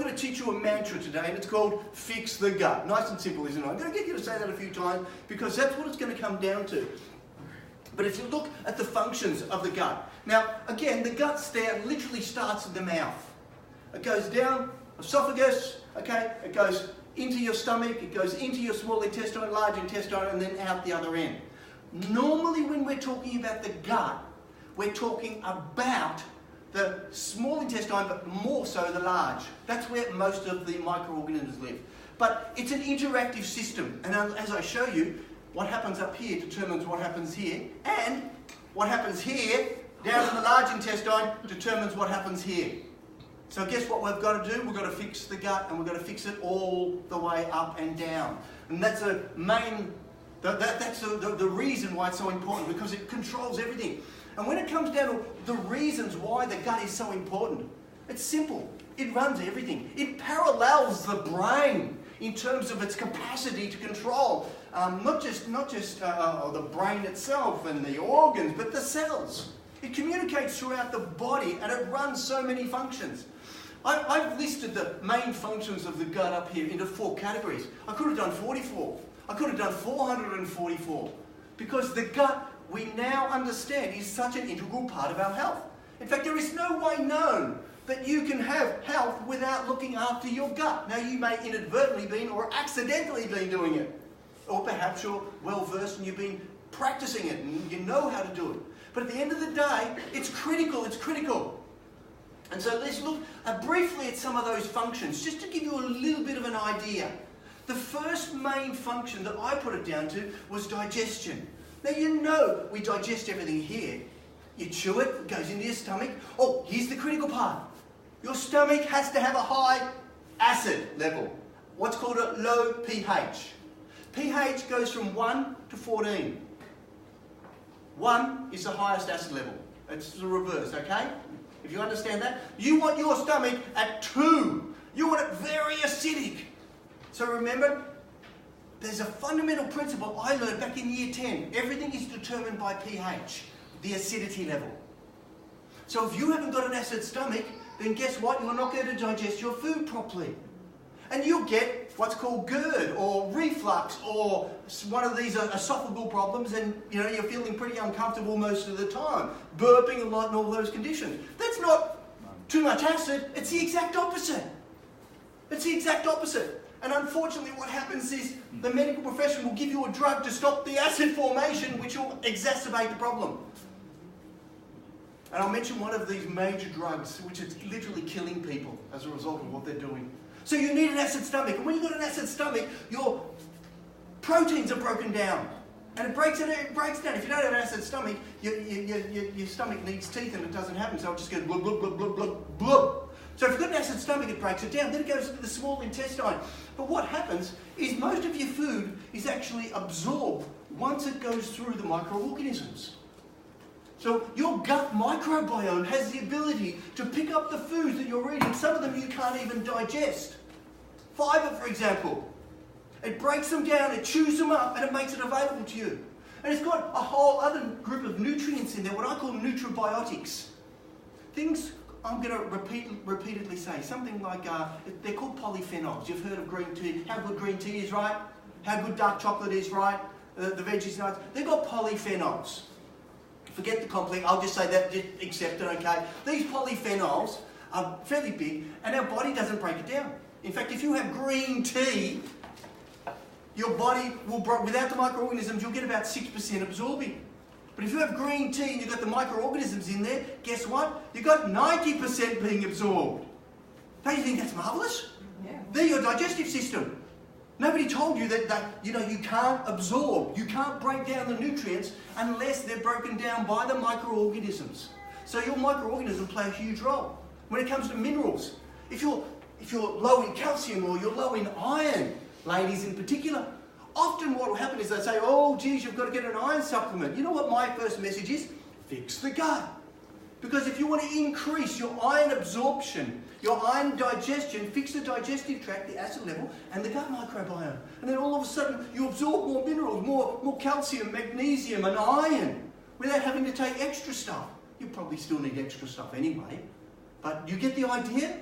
I'm going to teach you a mantra today, and it's called Fix the Gut. Nice and simple, isn't it? I'm going to get you to say that a few times because that's what it's going to come down to. But if you look at the functions of the gut, now, again, the gut literally starts in the mouth. It goes down, esophagus, okay, it goes into your stomach, it goes into your small intestine, large intestine, and then out the other end. Normally when we're talking about the gut, we're talking about the small intestine, but more so the large. That's where most of the microorganisms live. But it's an interactive system, and as I show you, what happens up here determines what happens here, and what happens here, down in the large intestine, determines what happens here. So guess what we've got to do? We've got to fix the gut, and we've got to fix it all the way up and down. And that's a main, that's the reason why it's so important, because it controls everything. And when it comes down to the reasons why the gut is so important, it's simple. It runs everything. It parallels the brain in terms of its capacity to control not just the brain itself and the organs, but the cells. It communicates throughout the body, and it runs so many functions. I've listed the main functions of the gut up here into 4 categories. I could have done 44. I could have done 444. Because the gut, we now understand, is such an integral part of our health. In fact, there is no way known that you can have health without looking after your gut. Now, you may inadvertently been or accidentally been doing it. Or perhaps you're well versed and you've been practicing it and you know how to do it. But at the end of the day, it's critical, it's critical. And so let's look briefly at some of those functions, just to give you a little bit of an idea. The first main function that I put it down to was digestion. Now you know we digest everything here. You chew it, it goes into your stomach. Oh, here's the critical part. Your stomach has to have a high acid level, what's called a low pH. pH goes from 1 to 14. 1 is the highest acid level. It's the reverse, okay? If you understand that, you want your stomach at 2. You want it very acidic. So remember, there's a fundamental principle I learned back in year 10. Everything is determined by pH, the acidity level. So if you haven't got an acid stomach, then guess what? You're not going to digest your food properly. And you'll get what's called GERD or reflux or one of these esophageal problems, and you're feeling pretty uncomfortable most of the time, burping a lot and all those conditions. That's not too much acid, it's the exact opposite. It's the exact opposite. And unfortunately what happens is the medical profession will give you a drug to stop the acid formation, which will exacerbate the problem. And I'll mention one of these major drugs, which is literally killing people as a result of what they're doing. So you need an acid stomach, and when you've got an acid stomach, your proteins are broken down. And it breaks down. If you don't have an acid stomach, your stomach needs teeth and it doesn't happen, so it just goes blub, blub, blub, blub, blub, blub. So if you've got an acid stomach, it breaks it down, then it goes into the small intestine. But what happens is most of your food is actually absorbed once it goes through the microorganisms. So your gut microbiome has the ability to pick up the foods that you're eating. Some of them you can't even digest. Fibre, for example. It breaks them down, it chews them up, and it makes it available to you. And it's got a whole other group of nutrients in there, what I call nutribiotics. Things I'm going to repeatedly say, something like, they're called polyphenols. You've heard of green tea. How good green tea is, right? How good dark chocolate is, right? The veggies, nuts. They've got polyphenols. Forget the complex, I'll just say that, just accept it, okay? These polyphenols are fairly big, and our body doesn't break it down. In fact, if you have green tea, your body will, without the microorganisms, you'll get about 6% absorbing. But if you have green tea and you've got the microorganisms in there, guess what? You've got 90% being absorbed. Don't you think that's marvellous? Yeah. They're your digestive system. Nobody told you that you can't absorb, you can't break down the nutrients unless they're broken down by the microorganisms. So your microorganisms play a huge role. When it comes to minerals, if you're low in calcium or you're low in iron, ladies in particular, often what will happen is they say, oh geez, you've got to get an iron supplement. You know what my first message is? Fix the gut. Because if you want to increase your iron absorption, your iron digestion, fix the digestive tract, the acid level, and the gut microbiome. And then all of a sudden, you absorb more minerals, more calcium, magnesium, and iron, without having to take extra stuff. You probably still need extra stuff anyway, but you get the idea?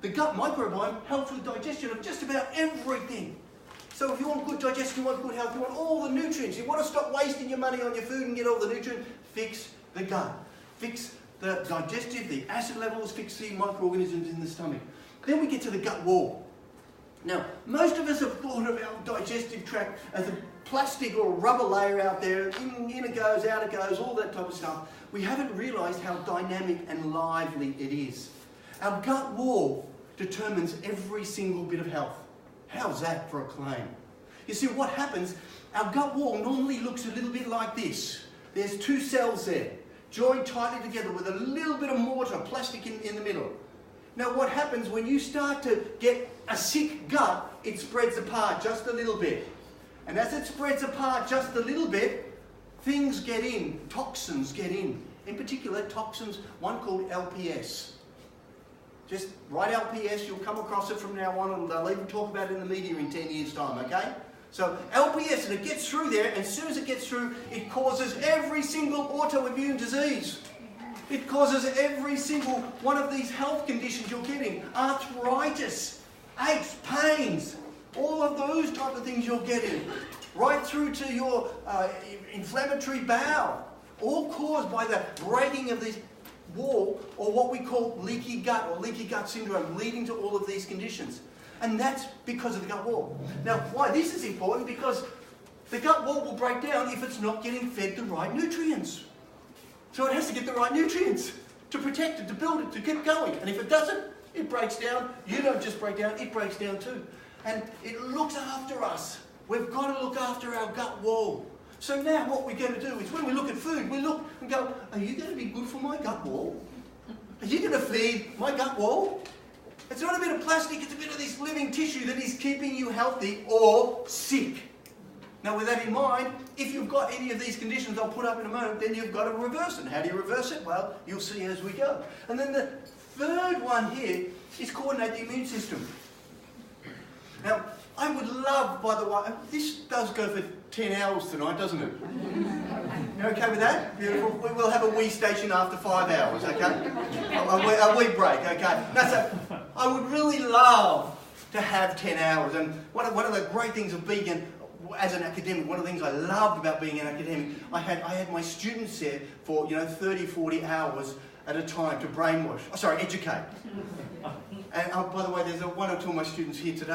The gut microbiome helps with digestion of just about everything. So if you want good digestion, you want good health, you want all the nutrients, you want to stop wasting your money on your food and get all the nutrients, fix the gut. Fix the digestive, the acid levels, fix the microorganisms in the stomach. Then we get to the gut wall. Now, most of us have thought of our digestive tract as a plastic or rubber layer out there, in it goes, out it goes, all that type of stuff. We haven't realised how dynamic and lively it is. Our gut wall determines every single bit of health. How's that for a claim? You see, what happens, our gut wall normally looks a little bit like this. There's two cells there, joined tightly together with a little bit of mortar, plastic in the middle. Now what happens when you start to get a sick gut, it spreads apart just a little bit. And as it spreads apart just a little bit, things get in, toxins get in. In particular, toxins, one called LPS. Just write LPS, you'll come across it from now on, and they'll even talk about it in the media in 10 years' time, okay? So LPS, and it gets through there, and as soon as it gets through, it causes every single autoimmune disease. It causes every single one of these health conditions you're getting. Arthritis, aches, pains, all of those type of things you're getting. Right through to your inflammatory bowel. All caused by the breaking of this wall, or what we call leaky gut or leaky gut syndrome, leading to all of these conditions. And that's because of the gut wall. Now, why this is important? Because the gut wall will break down if it's not getting fed the right nutrients. So it has to get the right nutrients to protect it, to build it, to keep going. And if it doesn't, it breaks down. You don't just break down, it breaks down too. And it looks after us. We've got to look after our gut wall. So now what we're going to do is when we look at food, we look and go, are you going to be good for my gut wall? Are you going to feed my gut wall? It's not a bit of plastic, it's a bit of this living tissue that is keeping you healthy or sick. Now with that in mind, if you've got any of these conditions I'll put up in a moment, then you've got to reverse it. How do you reverse it? Well, you'll see as we go. And then the third one here is coordinate the immune system. Now, I would love, by the way, this does go for 10 hours tonight, doesn't it? You okay with that? Beautiful. We will have a wee station after 5 hours, okay? A wee break, okay? Now, so I would really love to have 10 hours. And one of the great things of being as an academic, one of the things I loved about being an academic, I had my students there for 30, 40 hours at a time to educate. And by the way, there's one or two of my students here today.